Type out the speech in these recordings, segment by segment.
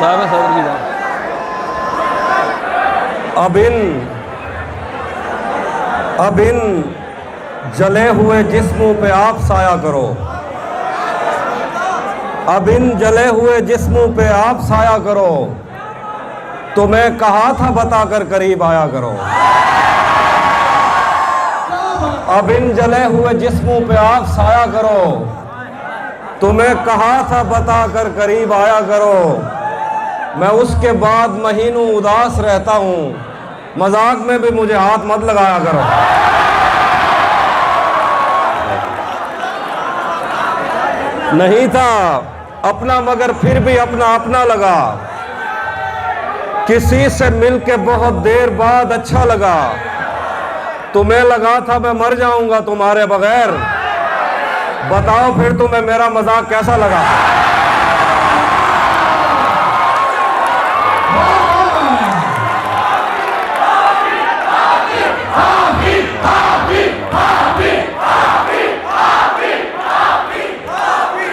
साहब सब्र की बात। अब इन जले हुए जिस्मों पे आप साया करो। अब इन जले हुए जिस्मों पे आप साया करो। तुम्हें कहा था बताकर करीब आया करो। अब इन जले हुए जिस्मों पे आप साया करो। तुम्हें कहा था बताकर करीब आया करो। मैं उसके बाद महीनों उदास रहता हूँ। मजाक में भी मुझे हाथ मत लगाया करो। नहीं था अपना मगर फिर भी अपना अपना लगा। किसी से मिलके बहुत देर बाद अच्छा लगा। तुम्हें लगा था मैं मर जाऊंगा तुम्हारे बगैर। बताओ फिर तुम्हें मेरा मजाक कैसा लगा।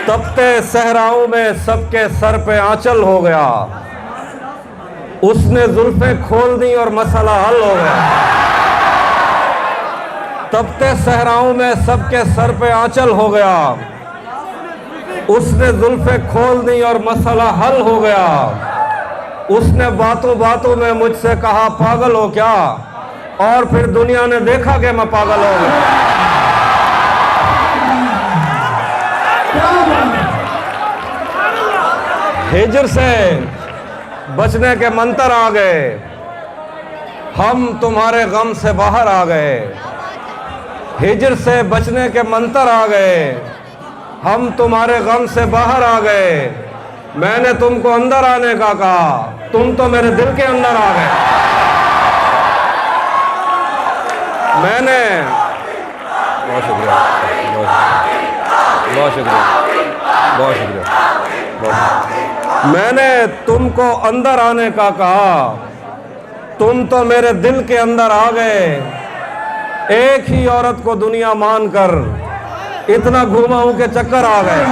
तपते सहराओं में सबके सर पे आंचल हो गया। उसने जुल्फें खोल दी और मसला हल हो गया। तपते सहराओं में सबके सर पे आंचल हो गया। उसने जुल्फें खोल दी और मसला हल हो गया। उसने बातों बातों में मुझसे कहा पागल हो क्या, और फिर दुनिया ने देखा कि मैं पागल हो गया। हिजर से बचने के मंतर आ गए। हम तुम्हारे गम से बाहर आ गए। हिजर से बचने के मंतर आ गए। हम तुम्हारे गम से बाहर आ गए। मैंने तुमको अंदर आने का कहा, तुम तो मेरे दिल के अंदर आ गए। मैंने बहुत शुक्रिया, बहुत शुक्रिया, बहुत शुक्रिया। मैंने तुमको अंदर आने का कहा, तुम तो मेरे दिल के अंदर आ गए। एक ही औरत को दुनिया मानकर इतना घूमा हूं के चक्कर आ गए।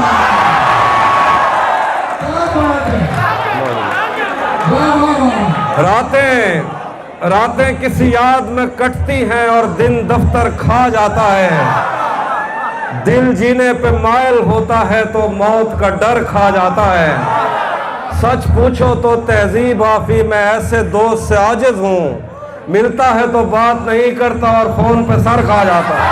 रातें किसी याद में कटती हैं और दिन दफ्तर खा जाता है। दिल जीने पे मायल होता है तो मौत का डर खा जाता है। सच पूछो तो तहजीब आफी मैं ऐसे दोस्त से आजिज हूँ। मिलता है तो बात नहीं करता और फोन पे सर खा जाता है।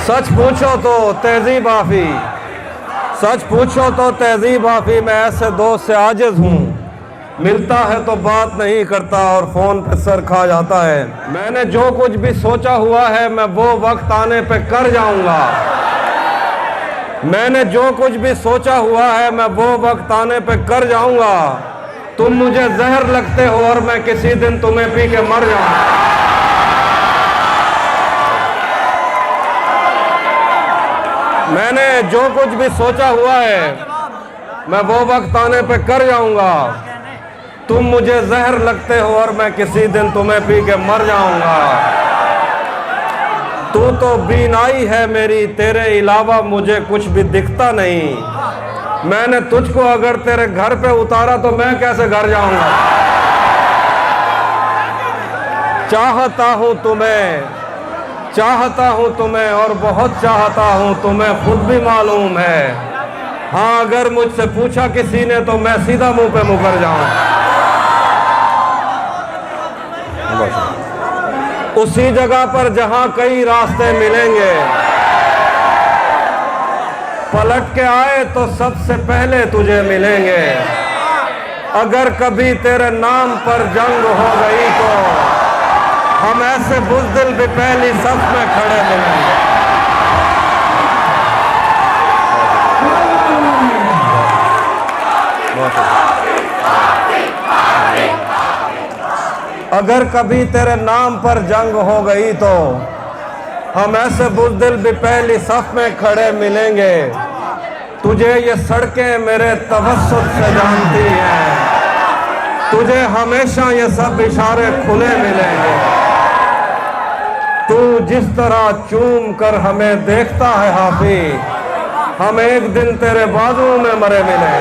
सच पूछो तो तहजीब आफी, सच पूछो तो तहजीब आफी मैं ऐसे दोस्त से आजिज हूँ। मिलता है तो बात नहीं करता और फोन पे सर खा जाता है। मैंने जो कुछ भी सोचा हुआ है मैं वो वक्त आने पे कर जाऊंगा। मैंने जो कुछ भी सोचा हुआ है मैं वो वक्त आने पे कर जाऊंगा। तुम मुझे जहर लगते हो और मैं किसी दिन तुम्हें पी के मर जाऊंगा। मैंने जो कुछ भी सोचा हुआ है मैं वो वक्त आने पे कर जाऊंगा। तुम मुझे जहर लगते हो और मैं किसी दिन तुम्हें पी के मर जाऊंगा। तू तो बीनाई है मेरी, तेरे अलावा मुझे कुछ भी दिखता नहीं। मैंने तुझको अगर तेरे घर पे उतारा तो मैं कैसे घर जाऊंगा। चाहता हूं तुम्हें, चाहता हूं तुम्हें और बहुत चाहता हूं, तुम्हें खुद भी मालूम है। हाँ अगर मुझसे पूछा किसी ने तो मैं सीधा मुंह पे मुकर जाऊं। उसी जगह पर जहां कई रास्ते मिलेंगे, पलट के आए तो सबसे पहले तुझे मिलेंगे। अगर कभी तेरे नाम पर जंग हो गई तो हम ऐसे बुज़दिल भी पहली सफ में खड़े मिलेंगे। अगर कभी तेरे नाम पर जंग हो गई तो हम ऐसे बुज़दिल भी पहली सफ में खड़े मिलेंगे। तुझे ये सड़कें मेरे तवस्सुत से जानती हैं। तुझे हमेशा ये सब इशारे खुले मिलेंगे। तू जिस तरह चूम कर हमें देखता है हाफी, हम एक दिन तेरे बाजू में मरे मिले।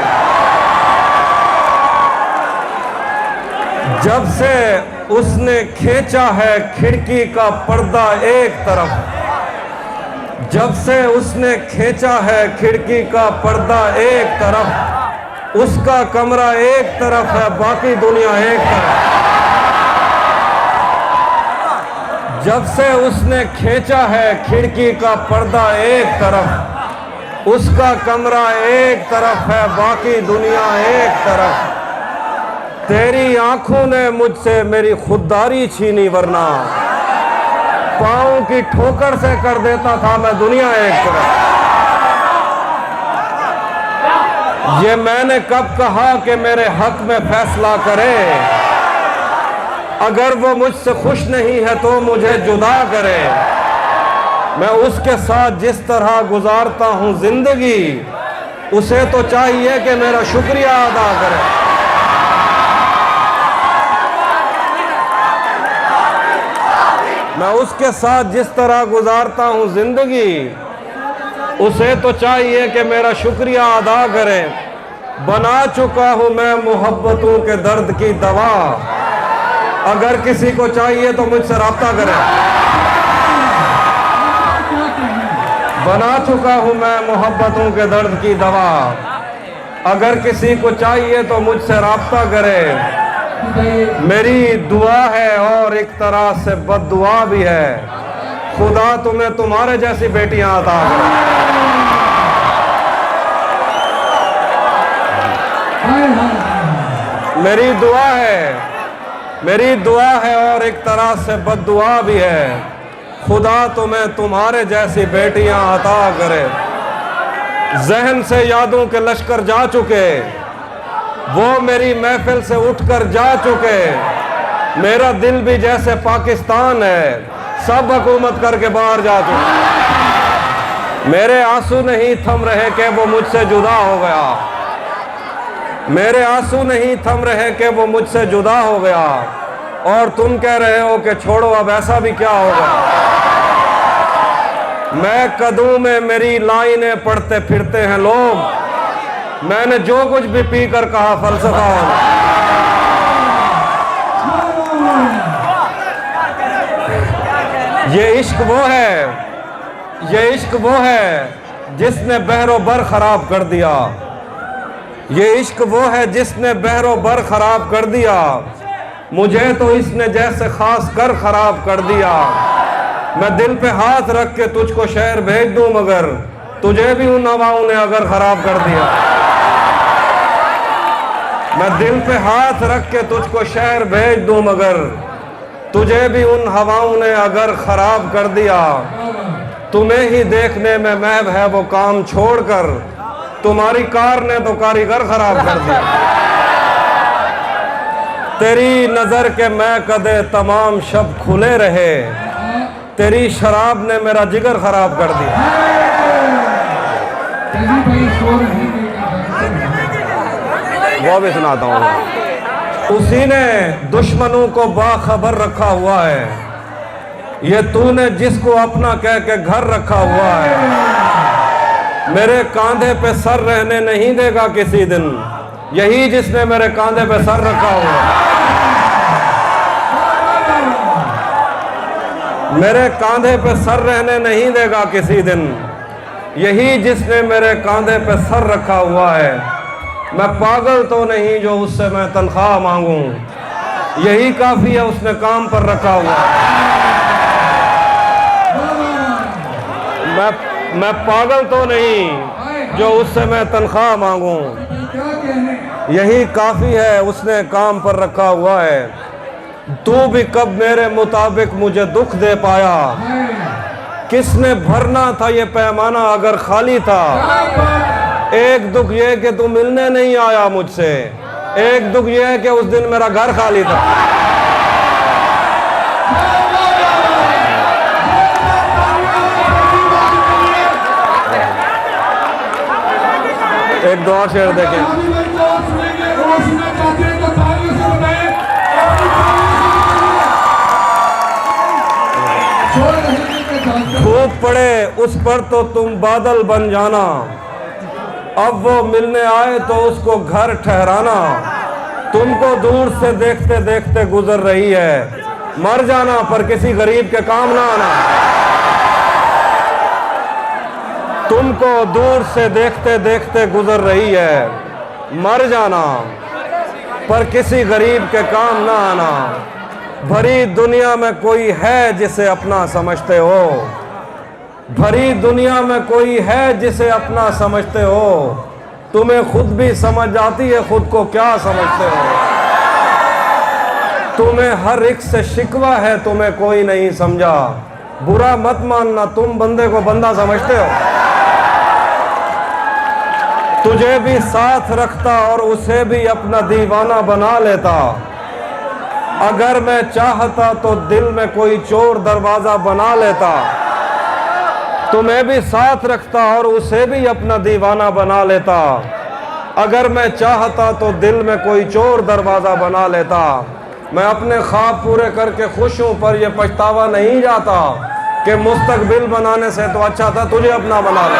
जब से उसने खींचा है खिड़की का पर्दा एक तरफ, जब से उसने खींचा है खिड़की का पर्दा एक तरफ, उसका कमरा एक तरफ है बाकी दुनिया एक तरफ। जब से उसने खींचा है खिड़की का पर्दा एक तरफ, उसका कमरा एक तरफ है बाकी दुनिया एक तरफ। तेरी आंखों ने मुझसे मेरी खुददारी छीनी, वरना पाँव की ठोकर से कर देता था मैं दुनिया एक तरफ। ये मैंने कब कहा कि मेरे हक में फैसला करे, अगर वो मुझसे खुश नहीं है तो मुझे जुदा करे। मैं उसके साथ जिस तरह गुजारता हूँ जिंदगी, उसे तो चाहिए कि मेरा शुक्रिया अदा करे। मैं उसके साथ जिस तरह गुजारता हूँ जिंदगी, उसे तो चाहिए कि मेरा शुक्रिया अदा करे। बना चुका हूँ मैं मोहब्बतों के दर्द की दवा, अगर किसी को चाहिए तो मुझसे राब्ता करें। बना चुका हूँ मैं मोहब्बतों के दर्द की दवा, अगर किसी को चाहिए तो मुझसे राब्ता करे। मेरी दुआ है और एक तरह से बद्दुआ भी है, खुदा तुम्हें तुम्हारे जैसी बेटियां अता करे। मेरी दुआ है, मेरी दुआ है और एक तरह से बद्दुआ भी है, खुदा तुम्हें तुम्हारे जैसी बेटियां अता करे। जहन से यादों के लश्कर जा चुके, वो मेरी महफिल से उठकर जा चुके। मेरा दिल भी जैसे पाकिस्तान है, सब हुकूमत करके बाहर जा चुके। मेरे आंसू नहीं थम रहे कि वो मुझसे जुदा हो गया, मेरे आंसू नहीं थम रहे कि वो मुझसे जुदा हो गया। और तुम कह रहे हो कि छोड़ो अब ऐसा भी क्या होगा। मैं कदमों में मेरी लाइनें पढ़ते फिरते हैं लोग, मैंने जो कुछ भी पी कर कहा फलसफा होगा। ये इश्क वो है, ये इश्क वो है जिसने बहरो बर खराब कर दिया। ये इश्क वो है जिसने बहरो बर खराब कर दिया। मुझे तो इसने जैसे खास कर खराब कर दिया। मैं दिल पे हाथ रख के तुझको शहर भेज दूं, मगर तुझे भी उन हवाओं ने अगर खराब कर दिया। मैं दिल पे हाथ रख के तुझको शहर भेज दूं, मगर तुझे भी उन हवाओं ने अगर खराब कर दिया। तुम्हें ही देखने में महब है वो काम छोड़कर, तुम्हारी कार ने तो कारीगर खराब कर दिया। तेरी नजर के मैं कदे तमाम शब खुले रहे, तेरी शराब ने मेरा जिगर खराब कर दिया। वो भी सुनाता हूँ। उसी ने दुश्मनों को बाखबर रखा हुआ है, ये तूने जिसको अपना कह के घर रखा हुआ है। मेरे कांधे पे सर रहने नहीं देगा किसी दिन, यही जिसने मेरे कांधे पे सर रखा हुआ है। मेरे कांधे पे सर रहने नहीं देगा किसी दिन, यही जिसने मेरे कांधे पे सर रखा हुआ है। मैं पागल तो नहीं जो उससे मैं तनख्वाह मांगूं, यही काफी है उसने काम पर रखा हुआ है। मैं पागल तो नहीं जो उससे मैं तनख्वाह मांगूं, यही काफी है उसने काम पर रखा हुआ है। तू भी कब मेरे मुताबिक मुझे दुख दे पाया, किसने भरना था ये पैमाना अगर खाली था। एक दुख ये कि तू मिलने नहीं आया मुझसे, एक दुख ये है कि उस दिन मेरा घर खाली था। एक दो और शेर देखें। छोड़ पड़े उस पर तो तुम बादल बन जाना, अब वो मिलने आए तो उसको घर ठहराना। तुमको दूर से देखते देखते गुजर रही है, मर जाना पर किसी गरीब के काम ना आना। तुमको दूर से देखते देखते गुजर रही है, मर जाना पर किसी गरीब के काम ना आना। भरी दुनिया में कोई है जिसे अपना समझते हो, भरी दुनिया में कोई है जिसे अपना समझते हो। तुम्हें खुद भी समझ आती है खुद को क्या समझते हो। तुम्हें हर एक से शिकवा है, तुम्हें कोई नहीं समझा। बुरा मत मानना, तुम बंदे को बंदा समझते हो। तुझे भी साथ रखता और उसे भी अपना दीवाना बना लेता। अगर मैं चाहता तो दिल में कोई चोर दरवाजा बना लेता। तुम्हें भी साथ रखता और उसे भी अपना दीवाना बना लेता। अगर मैं चाहता तो दिल में कोई चोर दरवाजा बना लेता। मैं अपने ख्वाब पूरे करके खुश हूं, पर यह पछतावा नहीं जाता कि मुस्तकबिल बनाने से तो अच्छा था तुझे अपना बना ले।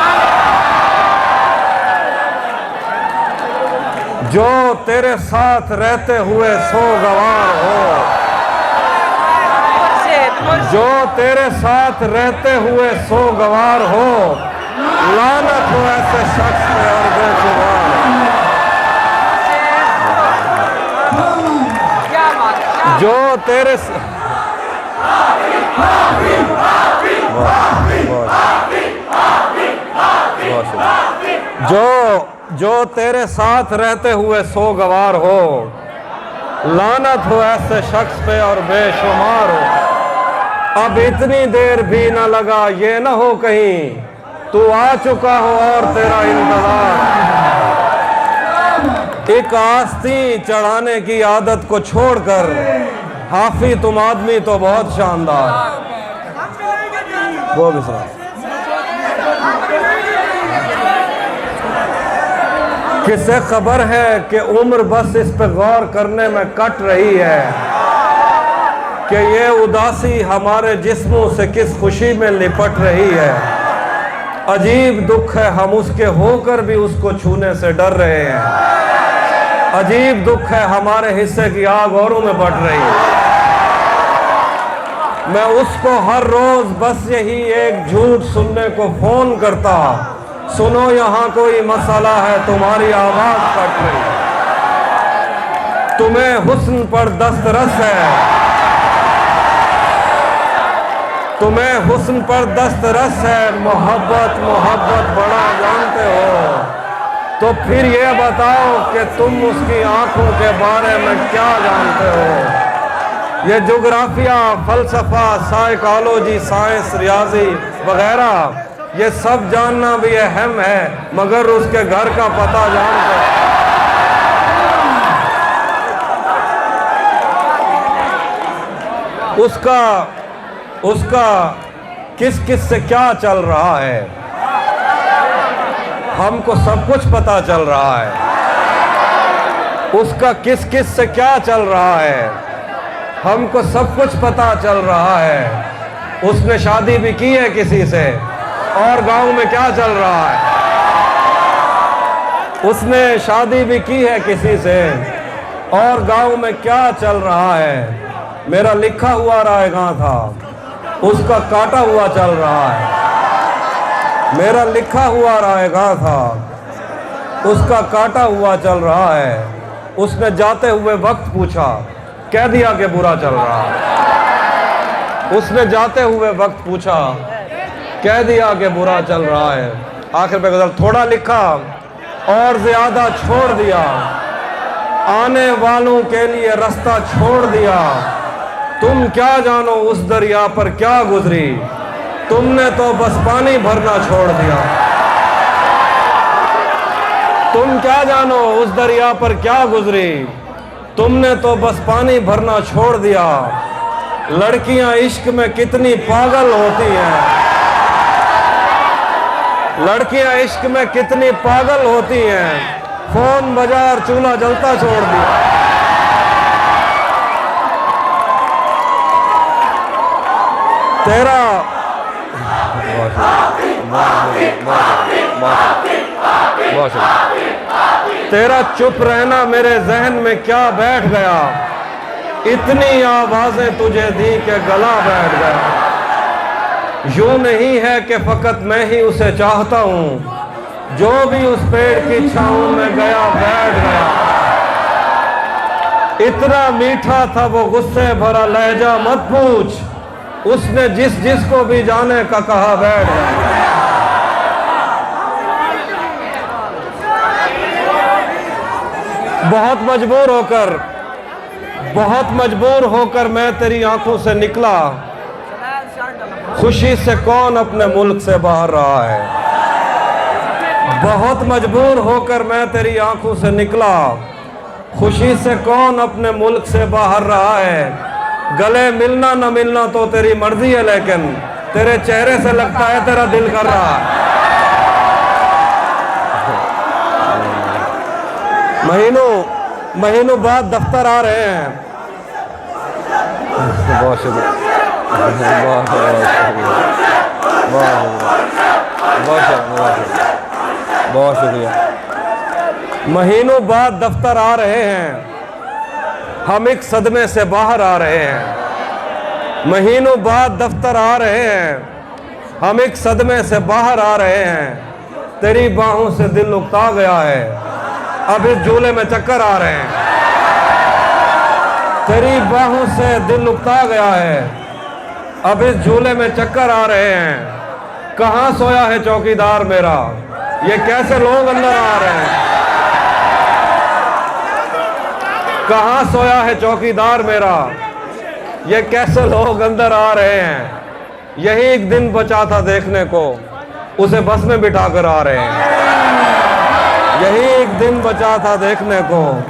जो तेरे साथ रहते हुए सोगवार हो, जो तेरे साथ रहते हुए सोगवार हो, लानत हो ऐसे शख्स पे और बेशुमार। जो तेरे जो तेरे साथ रहते हुए सोगवार हो, लानत हो ऐसे शख्स पे और बेशुमार हो। अब इतनी देर भी न लगा ये न हो कहीं तू आ चुका हो और तेरा इंतजार। एक आस्ती चढ़ाने की आदत को छोड़कर हाफी तुम आदमी तो बहुत शानदार। वो भी सुना। किसे खबर है कि उम्र बस इस पे गौर करने में कट रही है कि ये उदासी हमारे जिस्मों से किस खुशी में लिपट रही है। अजीब दुख है हम उसके होकर भी उसको छूने से डर रहे हैं। अजीब दुख है हमारे हिस्से की आग औरों में बढ़ रही है। मैं उसको हर रोज बस यही एक झूठ सुनने को फोन करता, सुनो यहाँ कोई मसला है तुम्हारी आवाज कट रही। तुम्हें हुस्न पर दस्तरस है, तुम्हें हुस्न पर दस्तरस है। मोहब्बत मोहब्बत बड़ा जानते हो, तो फिर ये बताओ कि तुम उसकी आंखों के बारे में क्या जानते हो। ये जोग्राफिया, फलसफा, साइकोलॉजी, साइंस, रियाजी वगैरह ये सब जानना भी अहम है, मगर उसके घर का पता जानते हो। उसका किस किस से क्या चल रहा है, हमको सब कुछ पता चल रहा है। उसका किस किस से क्या चल रहा है, हमको सब कुछ पता चल रहा है। उसने शादी भी की है किसी से, और गांव में क्या चल रहा है। उसने शादी भी की है किसी से, और गांव में क्या चल रहा है। मेरा लिखा हुआ रायगां था, उसका काटा हुआ चल रहा है। मेरा लिखा हुआ रायगां था, उसका काटा हुआ चल रहा है। उसने जाते हुए वक्त पूछा, कह दिया कि बुरा चल रहा है। उसने जाते हुए वक्त पूछा, कह दिया कि बुरा चल रहा है। आखिर पे गजल थोड़ा लिखा और ज्यादा छोड़ दिया, आने वालों के लिए रास्ता छोड़ दिया। तुम क्या जानो उस दरिया पर क्या गुजरी, तुमने तो बस पानी भरना छोड़ दिया। तुम क्या जानो उस दरिया पर क्या गुजरी, तुमने तो बस पानी भरना छोड़ दिया। लड़कियां इश्क में कितनी पागल होती हैं, लड़कियां इश्क में कितनी पागल होती हैं। फोन बजा और चूल्हा जलता छोड़ दिया। तेरा बहुत तेरा चुप रहना मेरे जहन में क्या बैठ गया, इतनी आवाजें तुझे दी के गला बैठ गया। यूं नहीं है कि फकत मैं ही उसे चाहता हूँ, जो भी उस पेड़ की छाँव में गया बैठ गया। इतना मीठा था वो गुस्से भरा लहजा मत पूछ, उसने जिसको भी जाने का कहा बैठ गया। बहुत मजबूर होकर मैं तेरी आंखों से निकला, खुशी से कौन अपने मुल्क से बाहर रहा है। बहुत मजबूर होकर मैं तेरी आंखों से निकला, खुशी से कौन अपने मुल्क से बाहर रहा है। गले मिलना न मिलना तो तेरी मर्जी है, लेकिन तेरे चेहरे से लगता है तेरा दिल कर रहा है। महीनों बाद दफ्तर आ रहे हैं। बहुत शुक्रिया, बहुत शुक्रिया। महीनों बाद दफ्तर आ रहे हैं, हम एक सदमे से बाहर आ रहे हैं। महीनों बाद दफ्तर आ रहे हैं, हम एक सदमे से बाहर आ रहे हैं। तेरी बाहों से दिल उकता गया है, अब इस झूले में चक्कर आ रहे हैं। तेरी बाहों से दिल उकता गया है, अब इस झूले में चक्कर आ रहे हैं। कहाँ सोया है चौकीदार मेरा, ये कैसे लोग अंदर आ रहे हैं। कहाँ सोया है चौकीदार मेरा, ये कैसे लोग अंदर आ रहे हैं। यही एक दिन बचा था देखने को, उसे बस में बिठा कर आ रहे हैं। यही एक दिन बचा था देखने को,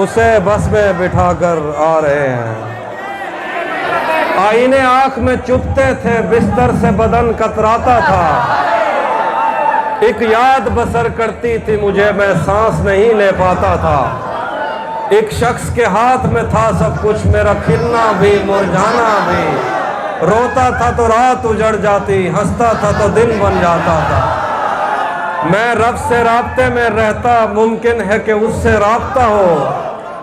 उसे बस में बिठा कर आ रहे हैं। आईने आंख में चुभते थे, बिस्तर से बदन कतराता था। एक याद बसर करती थी मुझे, मैं सांस नहीं ले पाता था। एक शख्स के हाथ में था सब कुछ, मेरा खिलना भी मुरझाना भी। रोता था तो रात उजड़ जाती, हंसता था तो दिन बन जाता था। मैं रब से राब्ते में रहता, मुमकिन है कि उससे राब्ता हो।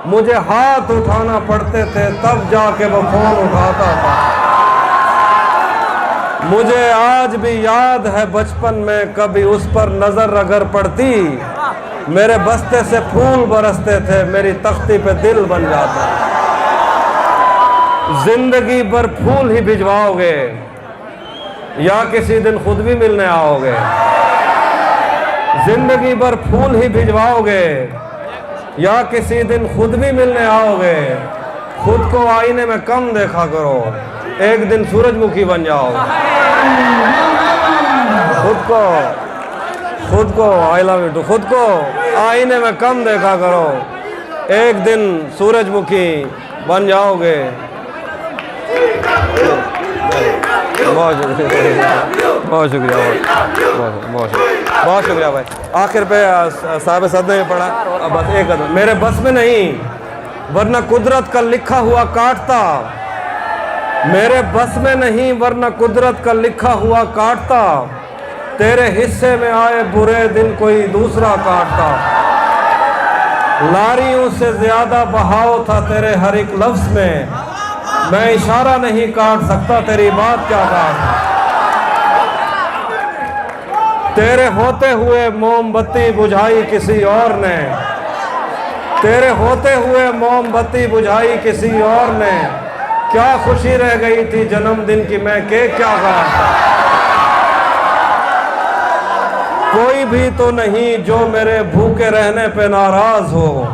मुझे हाथ उठाना पड़ते थे, तब जाके वो फोन उठाता था। मुझे आज भी याद है बचपन में कभी उस पर नजर अगर पड़ती, मेरे बस्ते से फूल बरसते थे, मेरी तख्ती पे दिल बन जाता। जिंदगी भर फूल ही भिजवाओगे या किसी दिन खुद भी मिलने आओगे। जिंदगी भर फूल ही भिजवाओगे या किसी दिन खुद भी मिलने आओगे। खुद को आईने में कम देखा करो, एक दिन सूरजमुखी बन जाओगे। खुद को आई लव यू टू, खुद को आईने में कम देखा करो, एक दिन सूरजमुखी बन जाओगे। बहुत शुक्रिया, बहुत शुक्रिया भाई। आखिर पे साहब सदमे में पड़ा। अब बस एक कदम मेरे बस में नहीं, वरना कुदरत का लिखा हुआ काटता। मेरे बस में नहीं, वरना कुदरत का लिखा हुआ काटता। तेरे हिस्से में आए बुरे दिन कोई दूसरा काटता। लारियों से ज्यादा बहाव था तेरे हर एक लफ्ज में, मैं इशारा नहीं काट सकता, तेरी बात क्या काट। तेरे होते हुए मोमबत्ती बुझाई किसी और ने, तेरे होते हुए मोमबत्ती बुझाई किसी और ने। क्या खुशी रह गई थी जन्मदिन की, मैं केक क्या काटता। कोई भी तो नहीं जो मेरे भूखे रहने पे नाराज हो,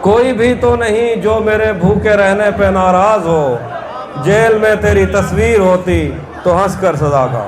कोई भी तो नहीं जो मेरे भूखे रहने पे नाराज हो। जेल में तेरी तस्वीर होती तो हंसकर सजा का।